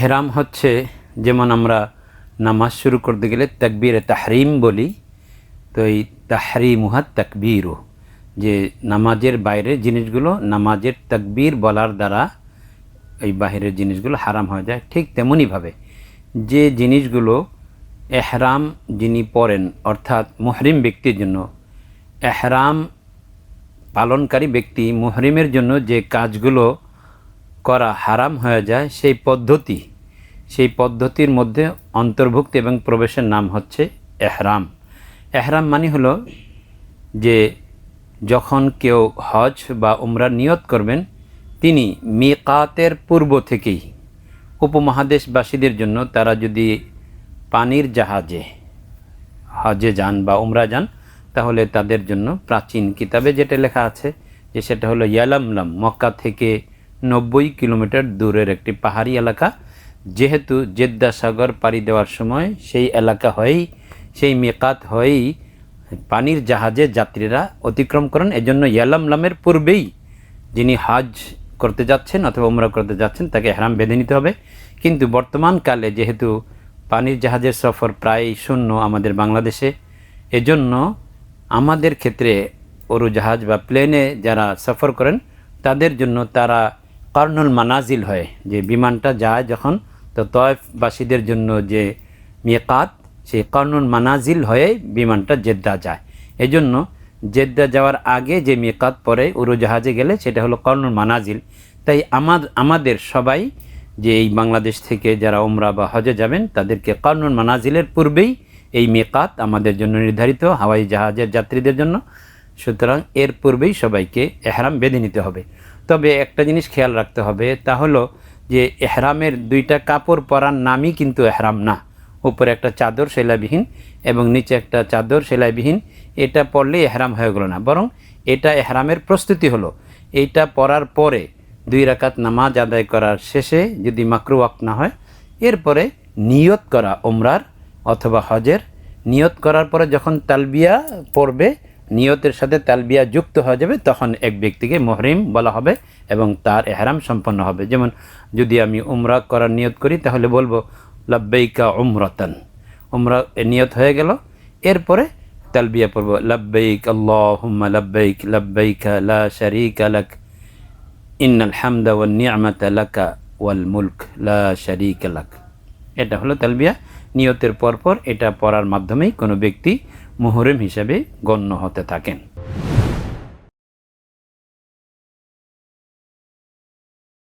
এহরাম হচ্ছে যেমন আমরা নামাজ শুরু করতে গেলে তাকবীরে তাহরিম বলি, তো এই তাহরিমুহা তাকবীরও, যে নামাজের বাইরের জিনিসগুলো নামাজের তাকবীর বলার দ্বারা এই বাহিরের জিনিসগুলো হারাম হয়ে যায়। ঠিক তেমনইভাবে যে জিনিসগুলো এহরাম যিনি পরেন অর্থাৎ মুহরিম ব্যক্তির জন্য, এহরাম পালনকারী ব্যক্তি মুহরিমের জন্য যে কাজগুলো করা হারাম হয়ে যায় সেই পদ্ধতির মধ্যে অন্তর্ভুক্ত এবং প্রবেশের নাম হচ্ছে এহরাম। এহরাম মানে হলো যে যখন কেউ হজ বা উমরা নিয়ত করবেন, তিনি মিকাতের পূর্ব থেকেই উপমহাদেশবাসীদের জন্য তারা যদি পানির জাহাজে হজে যান বা উমরা যান, তাহলে তাদের জন্য প্রাচীন কিতাবে যেটা লেখা আছে যে সেটা হলো ইয়ালামলাম, মক্কা থেকে 90 কিলোমিটার দূরের একটি পাহাড়ি এলাকা। যেহেতু জেদ্দা সাগর পাড়ি দেওয়ার সময় সেই এলাকা হয়েই, সেই মিকাত হয়েই পানির জাহাজে যাত্রীরা অতিক্রম করেন, এজন্য ইয়ালামলামের পূর্বেই যিনি হজ করতে যাচ্ছেন অথবা উমরা করতে যাচ্ছেন তাকে ইহরাম বেঁধে নিতে হবে। কিন্তু বর্তমানকালে যেহেতু পানির জাহাজের সফর প্রায় শূন্য আমাদের বাংলাদেশে, এজন্য আমাদের ক্ষেত্রে উড়োজাহাজ বা প্লেনে যারা সফর করেন তাদের জন্য তারা কারনুল মানাজিল হয়, যে বিমানটা যায় যখন, তো তয়েফবাসীদের জন্য যে মিকাত, সেই কারনুল মানাজিল হয়ে বিমানটা জেদ্দা যায়। এজন্য জেদ্দা যাওয়ার আগে যে মিকাত পরে উড়োজাহাজে গেলে সেটা হলো কারনুল মানাজিল। তাই আমাদের সবাই যে এই বাংলাদেশ থেকে যারা উমরা বা হজে যাবেন তাদেরকে কারনুল মানাজিলের পূর্বেই এই মিকাত আমাদের জন্য নির্ধারিত হাওয়াই জাহাজের যাত্রীদের জন্য। সুতরাং এর পূর্বেই সবাইকে এহরাম বেঁধে নিতে হবে। তবে একটা জিনিস খেয়াল রাখতে হবে, তা হলো যে এহরামের দুইটা কাপড় পরার নামই কিন্তু এহরাম না। উপরে একটা চাদর সেলাইবিহীন এবং নিচে একটা চাদর সেলাইবিহীন, এটা পরলে এহরাম হয়ে গেল না, বরং এটা এহরামের প্রস্তুতি হলো। এইটা পরার পরে 2 রাকাত নামাজ আদায় করার শেষে যদি মাকরু ওয়াক্ত না হয়, এরপরে নিয়ত করা উমরার অথবা হজের, নিয়ত করার পরে যখন তালবিয়া পড়বে, নিয়তের সাথে তালবিয়া যুক্ত হয়ে যাবে, তখন এক ব্যক্তিকে মুহরিম বলা হবে এবং তার এহরাম সম্পন্ন হবে। যেমন যদি আমি উমরা করার নিয়ত করি তাহলে বলবো লাব্বাইকা উমরাতান, উমরা নিয়ত হয়ে গেল, এরপরে তালবিয়া পড়ব লাব্বাইক আল্লাহুম্মা লাব্বাইক লাব্বাইকা লা শারীকা লাক ইন্নাল হামদা ওয়ান নি'মাতা লাকা ওয়াল মুলক লা শারীকা লাক। এটা হলো তালবিয়া। নিয়তের পরপর এটা পড়ার মাধ্যমেই কোনো ব্যক্তি মুহরিম হিসাবে গণ্য হতে থাকেন।